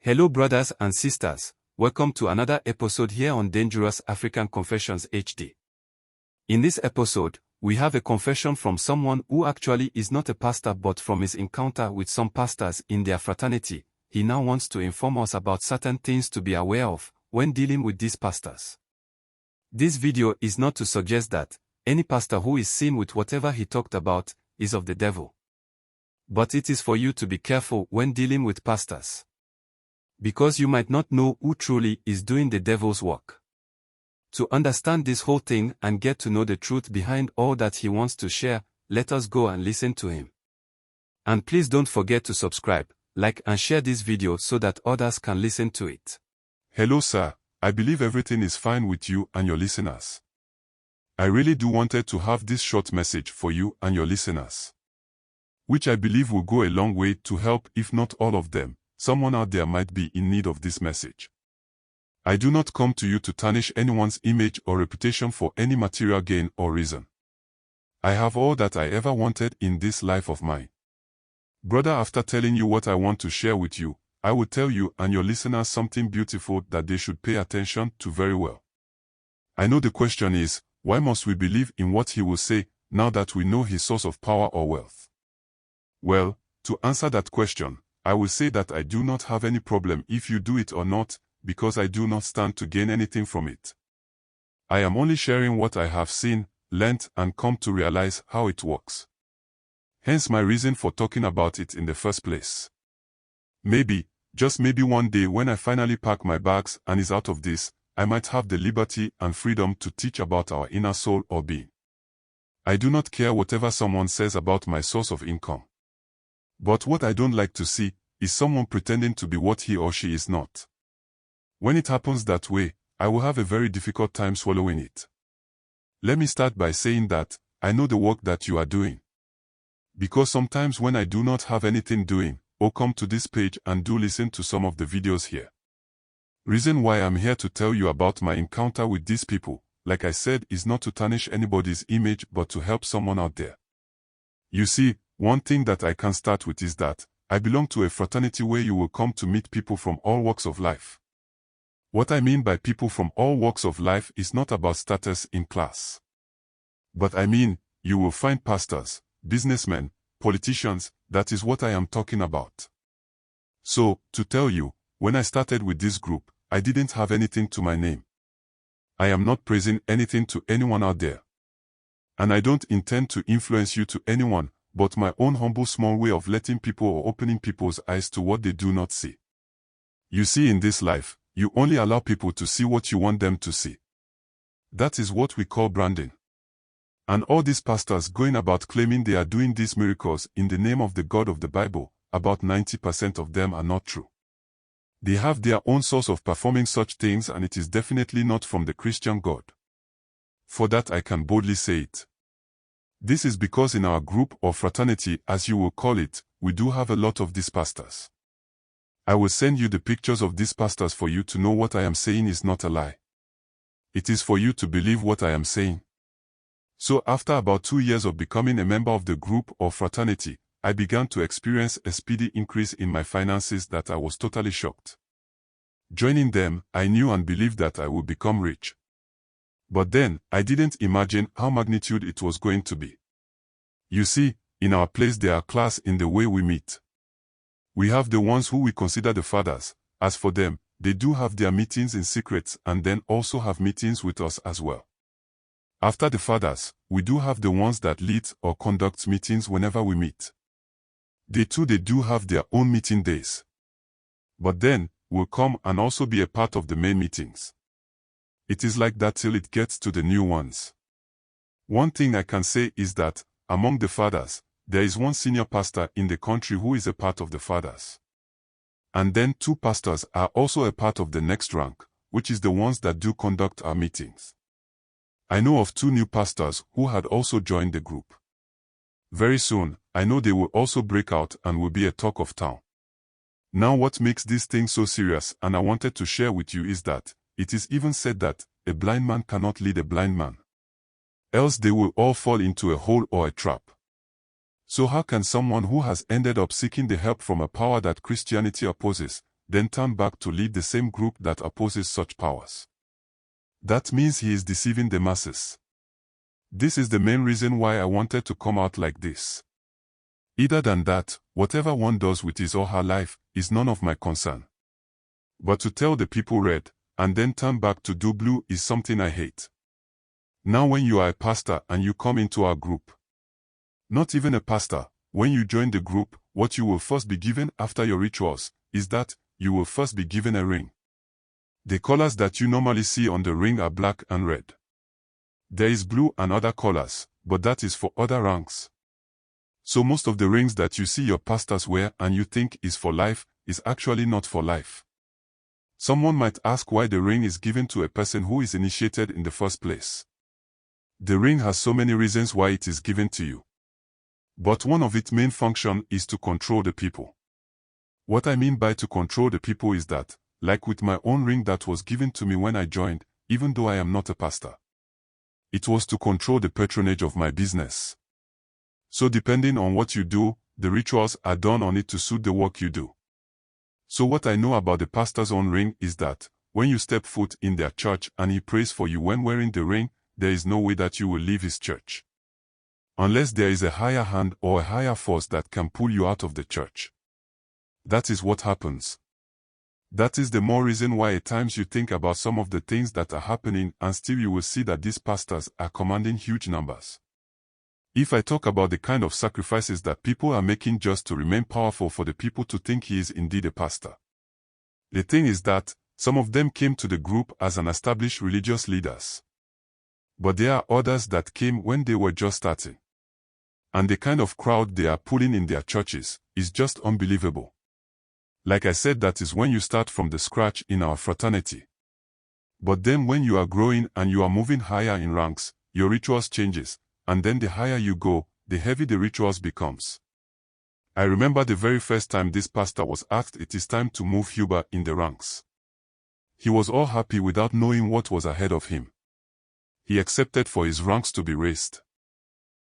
Hello brothers and sisters, welcome to another episode here on Dangerous African Confessions HD. In this episode, we have a confession from someone who actually is not a pastor but from his encounter with some pastors in their fraternity, he now wants to inform us about certain things to be aware of when dealing with these pastors. This video is not to suggest that any pastor who is seen with whatever he talked about is of the devil. But it is for you to be careful when dealing with pastors, because you might not know who truly is doing the devil's work. To understand this whole thing and get to know the truth behind all that he wants to share, let us go and listen to him. And please don't forget to subscribe, like and share this video so that others can listen to it. Hello sir, I believe everything is fine with you and your listeners. I really do wanted to have this short message for you and your listeners, which I believe will go a long way to help, if not all of them. Someone out there might be in need of this message. I do not come to you to tarnish anyone's image or reputation for any material gain or reason. I have all that I ever wanted in this life of mine. Brother, after telling you what I want to share with you, I will tell you and your listeners something beautiful that they should pay attention to very well. I know the question is, why must we believe in what he will say now that we know his source of power or wealth? Well, to answer that question, I will say that I do not have any problem if you do it or not, because I do not stand to gain anything from it. I am only sharing what I have seen, learnt, and come to realize how it works. Hence my reason for talking about it in the first place. Maybe, just maybe one day when I finally pack my bags and is out of this, I might have the liberty and freedom to teach about our inner soul or being. I do not care whatever someone says about my source of income. But what I don't like to see is someone pretending to be what he or she is not. When it happens that way, I will have a very difficult time swallowing it. Let me start by saying that I know the work that you are doing. Because sometimes when I do not have anything doing, come to this page and do listen to some of the videos here. Reason why I'm here to tell you about my encounter with these people, like I said, is not to tarnish anybody's image but to help someone out there. You see, one thing that I can start with is that I belong to a fraternity where you will come to meet people from all walks of life. What I mean by people from all walks of life is not about status in class. But I mean, you will find pastors, businessmen, politicians, that is what I am talking about. So, to tell you, when I started with this group, I didn't have anything to my name. I am not praising anything to anyone out there. And I don't intend to influence you to anyone, but my own humble small way of letting people or opening people's eyes to what they do not see. You see, in this life, you only allow people to see what you want them to see. That is what we call branding. And all these pastors going about claiming they are doing these miracles in the name of the God of the Bible, about 90% of them are not true. They have their own source of performing such things, and it is definitely not from the Christian God. For that I can boldly say it. This is because in our group or fraternity, as you will call it, we do have a lot of these pastors. I will send you the pictures of these pastors for you to know what I am saying is not a lie. It is for you to believe what I am saying. So after about 2 years of becoming a member of the group or fraternity, I began to experience a speedy increase in my finances that I was totally shocked. Joining them, I knew and believed that I would become rich. But then, I didn't imagine how magnitude it was going to be. You see, in our place there are class in the way we meet. We have the ones who we consider the fathers. As for them, they do have their meetings in secret and then also have meetings with us as well. After the fathers, we do have the ones that lead or conduct meetings whenever we meet. They too do have their own meeting days. But then, we'll come and also be a part of the main meetings. It is like that till it gets to the new ones. One thing I can say is that, among the fathers, there is one senior pastor in the country who is a part of the fathers. And then 2 pastors are also a part of the next rank, which is the ones that do conduct our meetings. I know of 2 new pastors who had also joined the group. Very soon, I know they will also break out and will be a talk of town. Now what makes this thing so serious and I wanted to share with you is that, it is even said that, a blind man cannot lead a blind man. Else they will all fall into a hole or a trap. So how can someone who has ended up seeking the help from a power that Christianity opposes, then turn back to lead the same group that opposes such powers. That means he is deceiving the masses. This is the main reason why I wanted to come out like this. Other than that, whatever one does with his or her life is none of my concern. But to tell the people red, and then turn back to do blue is something I hate. Now when you are a pastor and you come into our group, not even a pastor, when you join the group, what you will first be given after your rituals is that you will first be given a ring. The colors that you normally see on the ring are black and red. There is blue and other colors, but that is for other ranks. So most of the rings that you see your pastors wear and you think is for life is actually not for life. Someone might ask why the ring is given to a person who is initiated in the first place. The ring has so many reasons why it is given to you. But one of its main function is to control the people. What I mean by to control the people is that, like with my own ring that was given to me when I joined, even though I am not a pastor, it was to control the patronage of my business. So depending on what you do, the rituals are done on it to suit the work you do. So what I know about the pastor's own ring is that, when you step foot in their church and he prays for you when wearing the ring, there is no way that you will leave his church. Unless there is a higher hand or a higher force that can pull you out of the church. That is what happens. That is the more reason why at times you think about some of the things that are happening and still you will see that these pastors are commanding huge numbers. If I talk about the kind of sacrifices that people are making just to remain powerful for the people to think he is indeed a pastor. The thing is that, some of them came to the group as an established religious leaders. But there are others that came when they were just starting. And the kind of crowd they are pulling in their churches is just unbelievable. Like I said, that is when you start from the scratch in our fraternity. But then when you are growing and you are moving higher in ranks, your rituals changes, and then the higher you go, the heavy the rituals becomes. I remember the very first time this pastor was asked it is time to move Huber in the ranks. He was all happy without knowing what was ahead of him. He accepted for his ranks to be raised.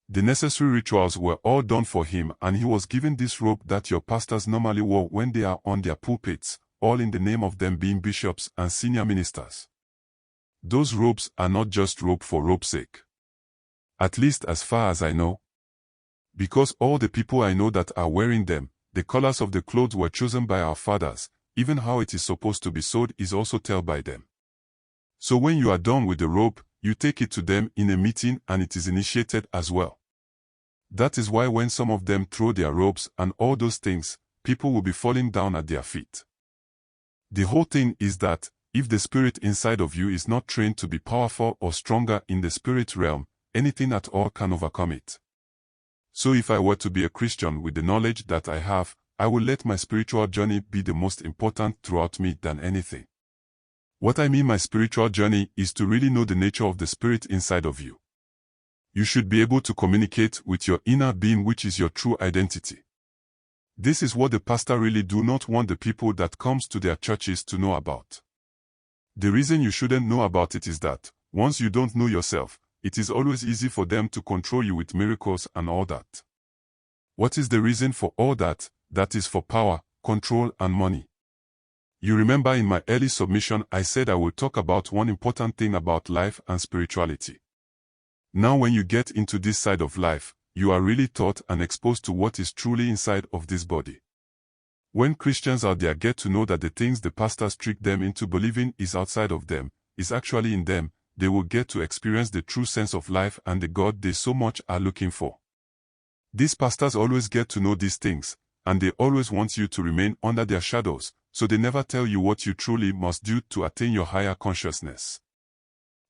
The necessary rituals were all done for him and he was given this robe that your pastors normally wore when they are on their pulpits, all in the name of them being bishops and senior ministers. Those robes are not just robe for robe's sake. At least as far as I know. Because all the people I know that are wearing them, the colors of the clothes were chosen by our fathers, even how it is supposed to be sewed is also told by them. So when you are done with the robe, you take it to them in a meeting and it is initiated as well. That is why when some of them throw their robes and all those things, people will be falling down at their feet. The whole thing is that, if the spirit inside of you is not trained to be powerful or stronger in the spirit realm, anything at all can overcome it. So if I were to be a Christian with the knowledge that I have, I will let my spiritual journey be the most important throughout me than anything. What I mean my spiritual journey is to really know the nature of the spirit inside of you. You should be able to communicate with your inner being, which is your true identity. This is what the pastor really do not want the people that comes to their churches to know about. The reason you shouldn't know about it is that, once you don't know yourself, it is always easy for them to control you with miracles and all that. What is the reason for all that? That is for power, control and money. You remember in my early submission I said I will talk about one important thing about life and spirituality. Now when you get into this side of life, you are really taught and exposed to what is truly inside of this body. When Christians out there get to know that the things the pastors trick them into believing is outside of them, is actually in them, they will get to experience the true sense of life and the God they so much are looking for. These pastors always get to know these things, and they always want you to remain under their shadows, so they never tell you what you truly must do to attain your higher consciousness.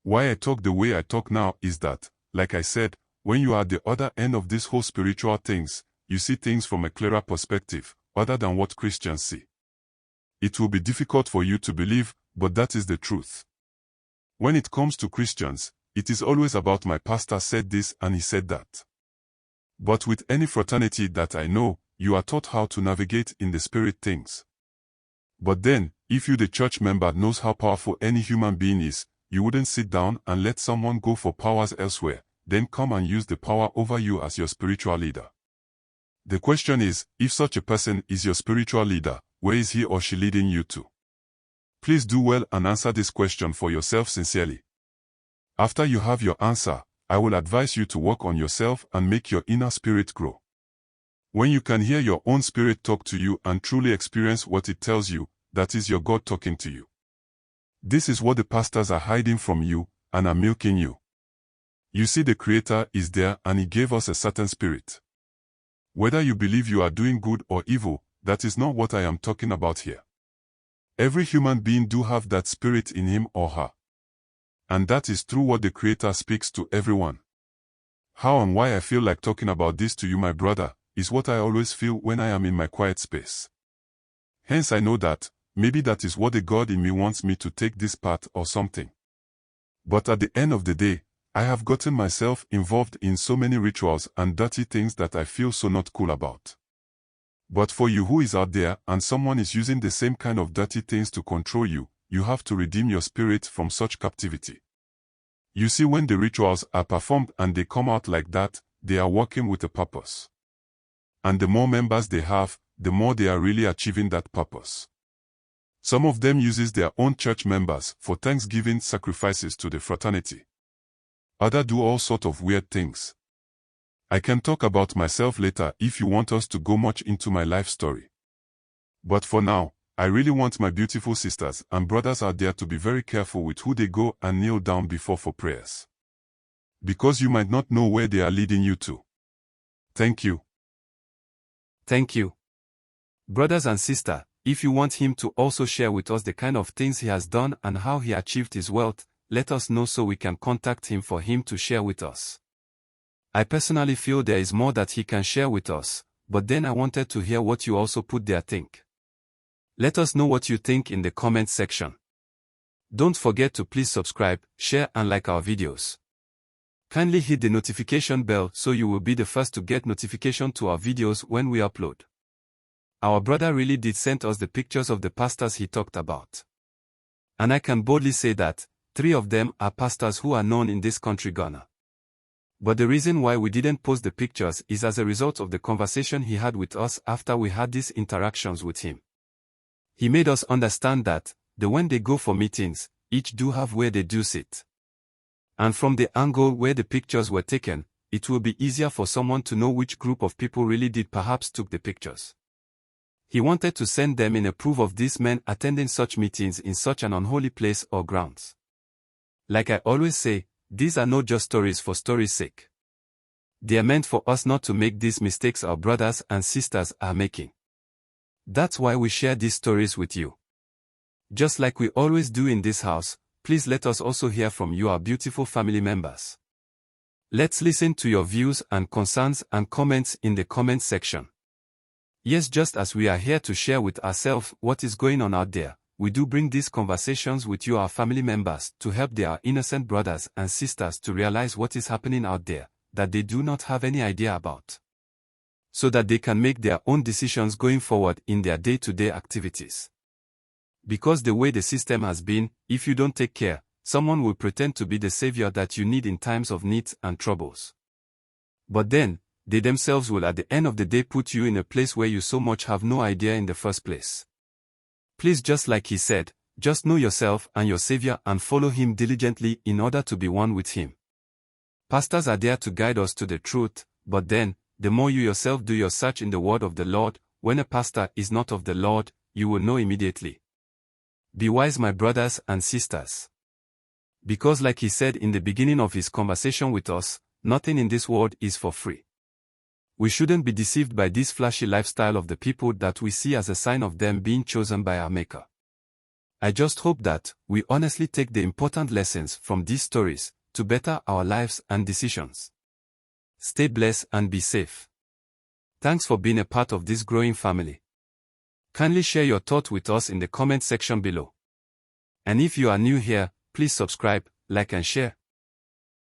Why I talk the way I talk now is that, like I said, when you are at the other end of this whole spiritual things, you see things from a clearer perspective, other than what Christians see. It will be difficult for you to believe, but that is the truth. When it comes to Christians, it is always about my pastor said this and he said that. But with any fraternity that I know, you are taught how to navigate in the spirit things. But then, if you the church member knows how powerful any human being is, you wouldn't sit down and let someone go for powers elsewhere, then come and use the power over you as your spiritual leader. The question is, if such a person is your spiritual leader, where is he or she leading you to? Please do well and answer this question for yourself sincerely. After you have your answer, I will advise you to work on yourself and make your inner spirit grow. When you can hear your own spirit talk to you and truly experience what it tells you, that is your God talking to you. This is what the pastors are hiding from you and are milking you. You see, the Creator is there and He gave us a certain spirit. Whether you believe you are doing good or evil, that is not what I am talking about here. Every human being do have that spirit in him or her. And that is through what the Creator speaks to everyone. How and why I feel like talking about this to you, my brother, is what I always feel when I am in my quiet space. Hence I know that, maybe that is what the God in me wants me to take this path or something. But at the end of the day, I have gotten myself involved in so many rituals and dirty things that I feel so not cool about. But for you who is out there and someone is using the same kind of dirty things to control you, you have to redeem your spirit from such captivity. You see, when the rituals are performed and they come out like that, they are working with a purpose. And the more members they have, the more they are really achieving that purpose. Some of them uses their own church members for Thanksgiving sacrifices to the fraternity. Others do all sorts of weird things. I can talk about myself later if you want us to go much into my life story. But for now, I really want my beautiful sisters and brothers out there to be very careful with who they go and kneel down before for prayers. Because you might not know where they are leading you to. Thank you. Thank you. Brothers and sisters, if you want him to also share with us the kind of things he has done and how he achieved his wealth, let us know so we can contact him for him to share with us. I personally feel there is more that he can share with us, but then I wanted to hear what you also put there think. Let us know what you think in the comment section. Don't forget to please subscribe, share and like our videos. Kindly hit the notification bell so you will be the first to get notification to our videos when we upload. Our brother really did send us the pictures of the pastors he talked about. And I can boldly say that 3 of them are pastors who are known in this country, Ghana. But the reason why we didn't post the pictures is as a result of the conversation he had with us after we had these interactions with him. He made us understand that, when they go for meetings, each do have where they do sit. And from the angle where the pictures were taken, it will be easier for someone to know which group of people really did perhaps took the pictures. He wanted to send them in a proof of these men attending such meetings in such an unholy place or grounds. Like I always say, these are not just stories for story's sake. They are meant for us not to make these mistakes our brothers and sisters are making. That's why we share these stories with you. Just like we always do in this house, please let us also hear from you, our beautiful family members. Let's listen to your views and concerns and comments in the comment section. Yes, just as we are here to share with ourselves what is going on out there, we do bring these conversations with you, our family members, to help their innocent brothers and sisters to realize what is happening out there, that they do not have any idea about, so that they can make their own decisions going forward in their day-to-day activities. Because the way the system has been, if you don't take care, someone will pretend to be the savior that you need in times of needs and troubles. But then, they themselves will at the end of the day put you in a place where you so much have no idea in the first place. Please, just like he said, just know yourself and your savior and follow him diligently in order to be one with him. Pastors are there to guide us to the truth, but then, the more you yourself do your search in the word of the Lord, when a pastor is not of the Lord, you will know immediately. Be wise, my brothers and sisters. Because like he said in the beginning of his conversation with us, nothing in this world is for free. We shouldn't be deceived by this flashy lifestyle of the people that we see as a sign of them being chosen by our Maker. I just hope that we honestly take the important lessons from these stories to better our lives and decisions. Stay blessed and be safe. Thanks for being a part of this growing family. Kindly share your thought with us in the comment section below. And if you are new here, please subscribe, like and share.